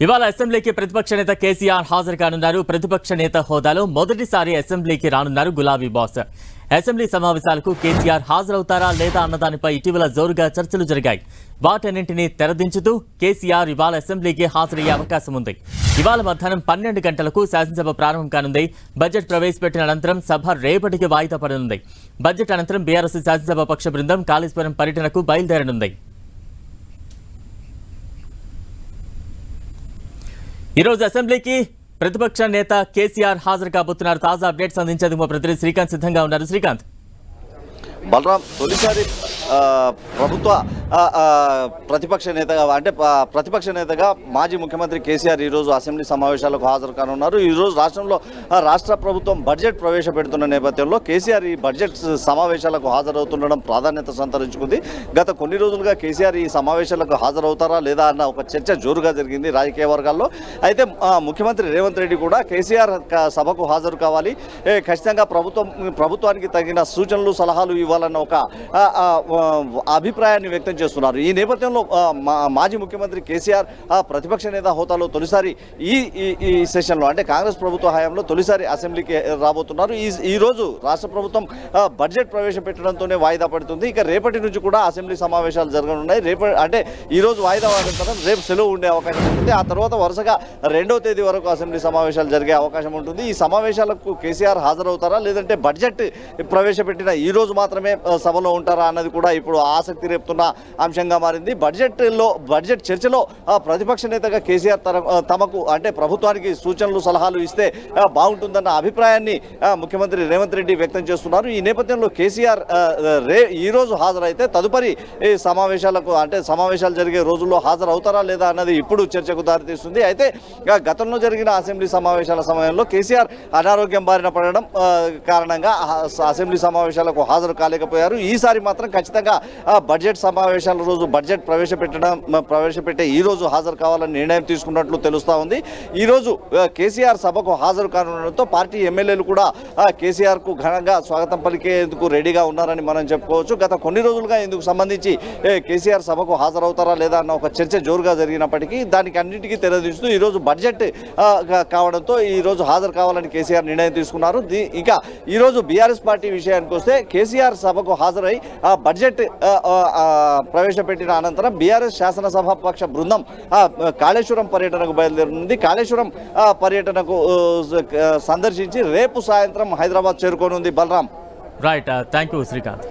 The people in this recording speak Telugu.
ఇవాళ అసెంబ్లీకి ప్రతిపక్ష నేత కేసీఆర్ హాజరు కానున్నారు. ప్రతిపక్ష నేత హోదాలో మొదటిసారి అసెంబ్లీకి రానున్నారు గులాబీ బాస్. అసెంబ్లీ సమావేశాలకు కేసీఆర్ హాజరవుతారా లేదా అన్నదానిపై ఇటీవల జోరుగా చర్చలు జరిగాయి. వాటన్నింటినీ తెరదించుతూ కేసీఆర్ ఇవాళ అసెంబ్లీకి హాజరయ్యే అవకాశం ఉంది. ఇవాళ మధ్యాహ్నం 12 గంటలకు శాసనసభ ప్రారంభం కానుంది. బడ్జెట్ ప్రవేశపెట్టిన అనంతరం సభ రేపటికి వాయిదా పడనుంది. బడ్జెట్ అనంతరం బీఆర్ఎస్ శాసనసభ పక్ష బృందం కాళేశ్వరం పర్యటనకు బయలుదేరనుంది. ఈ రోజు అసెంబ్లీకి ప్రతిపక్ష నేత కేసీఆర్ హాజరు కాబోతున్నారు. తాజా అప్డేట్స్ అందించేందుకు మా ప్రతినిధి శ్రీకాంత్ సిద్ధంగా ఉన్నారు. శ్రీకాంత్, బలరాం, తొలిసారి ప్రభుత్వ ప్రతిపక్ష నేతగా అంటే ప్రతిపక్ష నేతగా మాజీ ముఖ్యమంత్రి కేసీఆర్ ఈరోజు అసెంబ్లీ సమావేశాలకు హాజరు కానున్నారు. ఈరోజు రాష్ట్ర ప్రభుత్వం బడ్జెట్ ప్రవేశపెడుతున్న నేపథ్యంలో కేసీఆర్ ఈ బడ్జెట్ సమావేశాలకు హాజరవుతుండడం ప్రాధాన్యత సంతరించుకుంది. గత కొన్ని రోజులుగా కేసీఆర్ ఈ సమావేశాలకు హాజరవుతారా లేదా అన్న ఒక చర్చ జోరుగా జరిగింది రాజకీయ వర్గాల్లో. అయితే ముఖ్యమంత్రి రేవంత్ రెడ్డి కూడా కేసీఆర్ సభకు హాజరు కావాలి, ఖచ్చితంగా ప్రభుత్వానికి తగిన సూచనలు సలహాలు ఇవ్వాలన్న ఒక అభిప్రాయాన్ని వ్యక్తం చేస్తున్నారు. ఈ నేపథ్యంలో మాజీ ముఖ్యమంత్రి కేసీఆర్ ప్రతిపక్ష నేత హోదాలో తొలిసారి ఈ సెషన్లో అంటే కాంగ్రెస్ ప్రభుత్వ హయాంలో తొలిసారి అసెంబ్లీకి రాబోతున్నారు. ఈ రోజు రాష్ట్ర ప్రభుత్వం బడ్జెట్ ప్రవేశపెట్టడంతోనే వాయిదా పడుతుంది. ఇక రేపటి నుంచి కూడా అసెంబ్లీ సమావేశాలు జరగనున్నాయి. అంటే ఈ రోజు వాయిదా పడడం రేపు సెలవు ఉండే అవకాశం ఉంటుంది. ఆ తర్వాత వరుసగా 2వ తేదీ వరకు అసెంబ్లీ సమావేశాలు జరిగే అవకాశం ఉంటుంది. ఈ సమావేశాలకు కేసీఆర్ హాజరవుతారా లేదంటే బడ్జెట్ ప్రవేశపెట్టిన ఈ రోజు మాత్రమే సభలో ఉంటారా అన్నది కూడా ఇప్పుడు ఆసక్తి రేపుతున్న అంశంగా మారింది. బడ్జెట్ చర్చలో ప్రతిపక్ష నేతగా కేసీఆర్ తమకు అంటే ప్రభుత్వానికి సూచనలు సలహాలు ఇస్తే బాగుంటుందన్న అభిప్రాయాన్ని ముఖ్యమంత్రి రేవంత్ రెడ్డి వ్యక్తం చేస్తున్నారు. ఈ నేపథ్యంలో కేసీఆర్ ఈ రోజు హాజరైతే తదుపరి సమావేశాలు జరిగే రోజుల్లో హాజరవుతారా లేదా అన్నది ఇప్పుడు చర్చకు దారితీస్తుంది. అయితే గతంలో జరిగిన అసెంబ్లీ సమావేశాల సమయంలో కేసీఆర్ అనారోగ్యం బారిన పడడం కారణంగా అసెంబ్లీ సమావేశాలకు హాజరు కాలేకపోయారు. ఈసారి మాత్రం ఖచ్చితంగా బడ్జెట్ సమావేశాల రోజు బడ్జెట్ ప్రవేశపెట్టే ఈ రోజు హాజరు కావాలని నిర్ణయం తీసుకున్నట్లు తెలుస్తా ఉంది. ఈ రోజు కేసీఆర్ సభకు హాజరు కానుండడంతో పార్టీ ఎమ్మెల్యేలు కూడా కేసీఆర్ కు ఘనంగా స్వాగతం పలికేందుకు రెడీగా ఉన్నారని మనం చెప్పుకోవచ్చు. గత కొన్ని రోజులుగా ఇందుకు సంబంధించి కేసీఆర్ సభకు హాజరవుతారా లేదా అన్న ఒక చర్చ జోరుగా జరిగినప్పటికీ దానికి అన్నింటికీ తెరదిస్తూ ఈ రోజు బడ్జెట్ కావడంతో ఈ రోజు హాజరు కావాలని కేసీఆర్ నిర్ణయం తీసుకున్నారు. ఇక ఈ రోజు బీఆర్ఎస్ పార్టీ విషయానికి వస్తే కేసీఆర్ సభకు హాజరై బడ్జెట్ ప్రవేశపెట్టిన అనంతరం బీఆర్ఎస్ శాసనసభ పక్ష బృందం కాళేశ్వరం పర్యటనకు బయలుదేరింది. కాళేశ్వరం పర్యటనకు సందర్శించి రేపు సాయంత్రం హైదరాబాద్ చేరుకోనుంది. Balaram, right, thank you Srikanth.